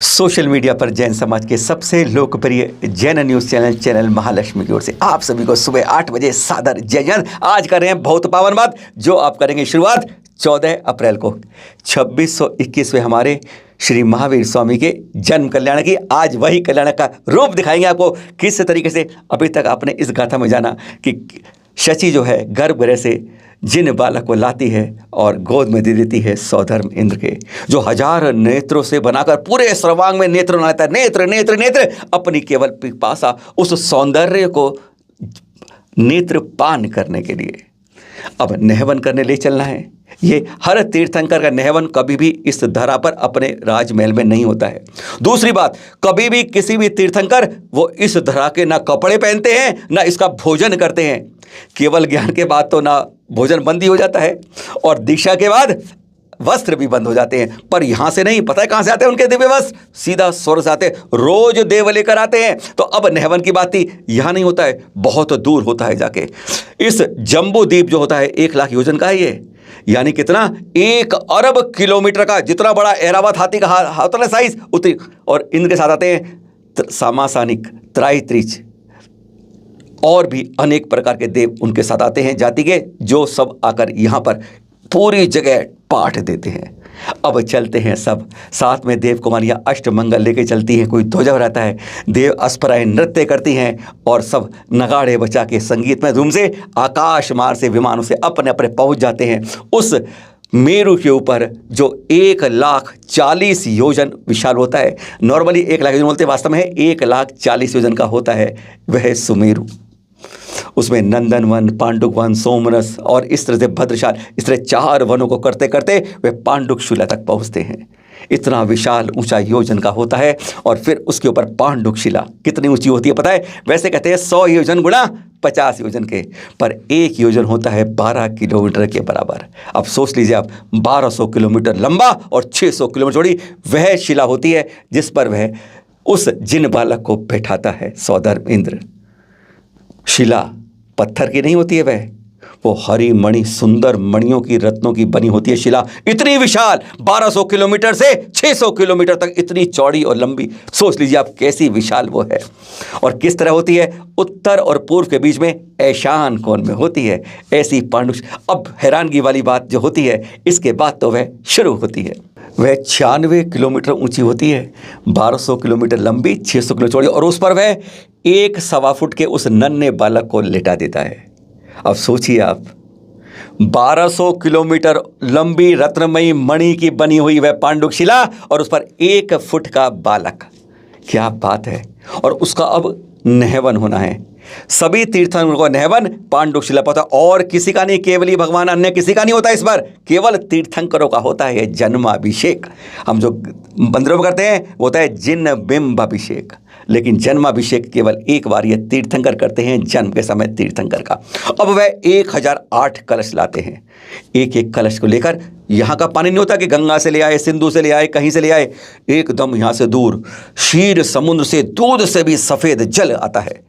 Social media पर जैन समाज के सबसे लोकप्रिय जैन न्यूज़ चैनल महालक्ष्मी की ओर से आप सभी को सुबह 8 बजे सादर जय जैन। आज कर रहे हैं बहुत पावन बात, जो आप करेंगे शुरुआत 14 अप्रैल को 2621वें हमारे श्री महावीर स्वामी के जन्म कल्याण की। आज वही कल्याण का रूप दिखाएंगे आपको किस तरीके से। अभी तक आपने इस गाथा में जाना कि शची जो है गर्भगृह से जिन बालक को लाती है और गोद में दे देती है सौधर्म इंद्र के, जो 1000 नेत्रों से बनाकर पूरे सर्वांग में नेत्र बनाता है। नेत्र नेत्र नेत्र अपनी केवल पिपासा उस सौंदर्य को नेत्र पान करने के लिए अब नहवन करने ले चलना है। ये हर तीर्थंकर का नहवन कभी भी इस धरा पर अपने राजमहल में नहीं होता है। दूसरी बात, कभी भी किसी भी तीर्थंकर वो इस धरा के ना कपड़े पहनते हैं ना इसका भोजन करते हैं। केवल ज्ञान के बाद तो ना भोजन बंद ही हो जाता है और दीक्षा के बाद वस्त्र भी बंद हो जाते हैं। पर यहाँ से नहीं, पता है कहाँ से आते हैं उनके दिव्य वस्त्र? सीधा स्वर्ग से आते हैं, रोज देव लेकर आते हैं। तो अब नहवन की बात थी, यहाँ नहीं होता है, बहुत दूर होता है जाके। इस जम्बू द्वीप जो होता है 1 लाख योजन का है ये, यानी कितना 1 अरब किलोमीटर का। जितना बड़ा एरावत हाथी का होता है साइज उतनी। और इनके साथ आते हैं सामासानिक, त्राइत्रिच और भी अनेक प्रकार के देव उनके साथ आते हैं जाति के, जो सब आकर यहाँ पर पूरी जगह पाठ देते हैं। अब चलते हैं सब साथ में, देव कुमारियाँ अष्टमंगल लेके चलती हैं, कोई ध्वजा रहता है, देव अस्पराएं नृत्य करती हैं और सब नगाड़े बचा के संगीत में धूम से आकाश मार्ग से विमानों से अपने अपने पहुँच जाते हैं उस मेरु के ऊपर जो 1,40,000 योजन विशाल होता है। नॉर्मली 1 लाख योजन बोलते हैं, वास्तव में 1,40,000 योजन का होता है वह सुमेरु। उसमें नंदनवन, पांडुक वन, सोमरस और इस तरह से भद्रशाल, इस तरह 4 वनों को करते करते वे पांडुक शिला तक पहुँचते हैं। इतना विशाल ऊंचा योजन का होता है। और फिर उसके ऊपर पांडुक शिला कितनी ऊंची होती है पता है? वैसे कहते हैं 100 योजन गुणा 50 योजन के, पर 1 योजन होता है 12 किलोमीटर के बराबर। अब सोच लीजिए आप, 1200 किलोमीटर लंबा और 600 किलोमीटर चौड़ी वह शिला होती है जिस पर वह उस जिन बालक को बैठाता है सौधर्म इंद्र। शिला पत्थर की नहीं होती है, वो हरी मणि, सुंदर मणियों की, रत्नों की बनी होती है शिला। इतनी विशाल 1200 किलोमीटर से 600 किलोमीटर तक इतनी चौड़ी और लंबी। सोच लीजिए आप कैसी विशाल वो है। और किस तरह होती है? उत्तर और पूर्व के बीच में ऐशान कोण में होती है ऐसी पांडुक। अब हैरानगी वाली बात जो होती है, इसके बाद तो वह शुरू होती है। वह 96 किलोमीटर ऊंची होती है, 1200 किलोमीटर लंबी, 600 किलो चौड़ी, और उस पर वह 1 सवा फुट के उस नन्हे बालक को लेटा देता है। अब सोचिए आप, 1200 किलोमीटर लंबी रत्नमयी मणि की बनी हुई वह पांडुक शिला और उस पर 1 फुट का बालक, क्या बात है। और उसका अब नहवन होना है। सभी तीर्थंकरों का नहवन पांडुक शिला पर होता है और किसी का नहीं, केवल ही भगवान, अन्य किसी का नहीं होता इस बार, केवल तीर्थंकरों का होता है जन्माभिषेक। हम जो मंदिरों में करते हैं वो होता है जिन बिंब अभिषेक, लेकिन जन्माभिषेक केवल एक बार ये तीर्थंकर करते हैं जन्म के समय तीर्थंकर का। अब वह 1008 कलश लाते हैं। एक एक कलश को लेकर, यहाँ का पानी नहीं होता कि गंगा से ले आए, सिंधु से ले आए, कहीं से ले आए, एकदम यहाँ से दूर क्षीर समुद्र से दूध से भी सफ़ेद जल आता है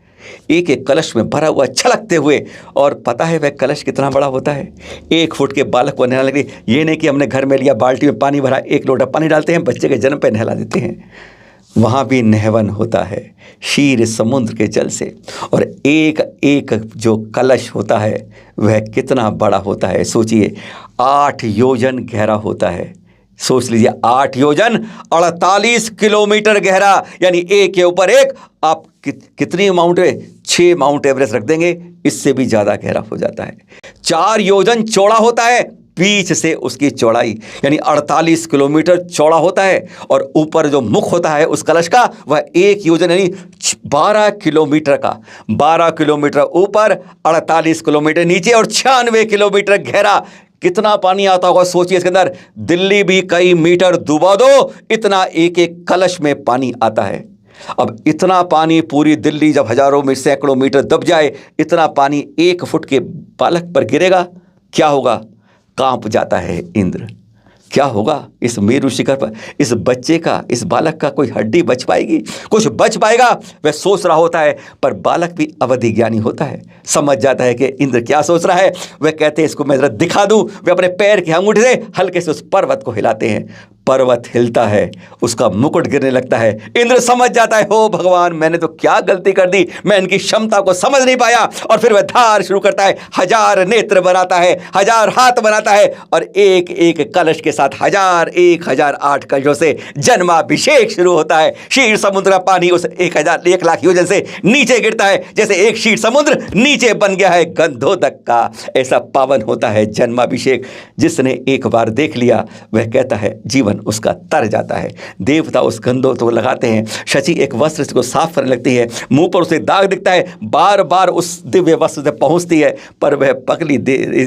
एक एक कलश में भरा हुआ छलकते हुए। और पता है वह कलश कितना बड़ा होता है? 1 फुट के बालक को नहला लगे। ये नहीं कि हमने घर में लिया, बाल्टी में पानी भरा, 1 लोटा पानी डालते हैं, बच्चे के जन्म पे नहला देते हैं। वहाँ भी नहवन होता है क्षीर समुद्र के जल से। और एक एक जो कलश होता है वह कितना बड़ा होता है? सोचिए, 8 योजन गहरा होता है। सोच लीजिए, 8 योजन 48 किलोमीटर गहरा, यानी एक के ऊपर एक। आप कितनी माउंट है? 6 माउंट एवरेस्ट रख देंगे, इससे भी ज़्यादा गहरा हो जाता है। 4 योजन चौड़ा होता है, बीच से उसकी चौड़ाई यानी 48 किलोमीटर चौड़ा होता है। और ऊपर जो मुख होता है उस कलश का, वह 1 योजन यानी 12 किलोमीटर का। 12 किलोमीटर ऊपर, 48 किलोमीटर नीचे और 96 किलोमीटर गहरा। कितना पानी आता होगा सोचिए इसके अंदर। दिल्ली भी कई मीटर डुबा दो, इतना एक एक कलश में पानी आता है। अब इतना पानी पूरी दिल्ली जब हजारों में सैकड़ों मीटर दब जाए, इतना पानी 1 फुट के बालक पर गिरेगा, क्या होगा? कांप जाता है इंद्र। क्या होगा इस मेरु शिखर पर? इस बच्चे का, इस बालक का कोई हड्डी बच पाएगी? कुछ बच पाएगा? वह सोच रहा होता है, पर बालक भी अवधि ज्ञानी होता है, समझ जाता है कि इंद्र क्या सोच रहा है। वह कहते हैं इसको मैं जरा दिखा दूं। वे अपने पैर के अंगूठे से हल्के से उस पर्वत को हिलाते हैं। पर्वत हिलता है, उसका मुकुट गिरने लगता है। इंद्र समझ जाता है, हो भगवान, मैंने तो क्या गलती कर दी, मैं इनकी क्षमता को समझ नहीं पाया। और फिर वह धार शुरू करता है, 1000 नेत्र बनाता है, 1000 हाथ बनाता है और एक एक कलश के साथ 1008 कलशों से जन्माभिषेक शुरू होता है। क्षीर समुद्र का पानी उस 1 लाख योजन से नीचे गिरता है, जैसे एक क्षीर समुद्र नीचे बन गया है गंधोदक का। ऐसा पावन होता है जन्माभिषेक। जिसने एक बार देख लिया वह कहता है जीवन उसका तर जाता है। देवता उस गंधों को लगाते हैं। शची एक वस्त्र को साफ करने लगती है, मुंह पर उसे दाग दिखता है, बार बार उस दिव्य वस्त्र से पहुंचती है, पर वह पगली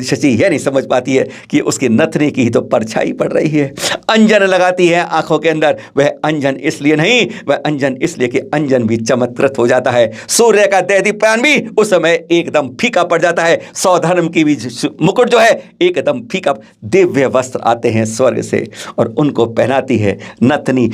शची यह नहीं समझ पाती है कि उसकी नथनी की ही तो परछाई पड़ रही है। अंजन लगाती है आंखों के अंदर, वह अंजन इसलिए नहीं, वह अंजन इसलिए कि अंजन भी चमत्कृत हो जाता है। सूर्य का दैदीप्यान भी उस समय एकदम फीका पड़ जाता है। सौधर्म की भी मुकुट जो है एकदम फीका। दिव्य वस्त्र आते हैं स्वर्ग से और उनको पहनाती है नथनी।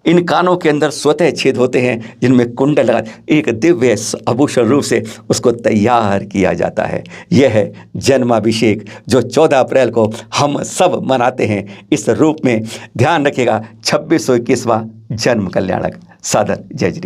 इन कानों के अंदर स्वतः छेद होते हैं जिनमें कुंडल लगा, एक दिव्य आभूषण रूप से उसको तैयार किया जाता है। यह है जन्माभिषेक जो 14 अप्रैल को हम सब मनाते हैं। इस रूप में ध्यान रखिएगा 2621वां जन्म कल्याणक। सादर जय श्री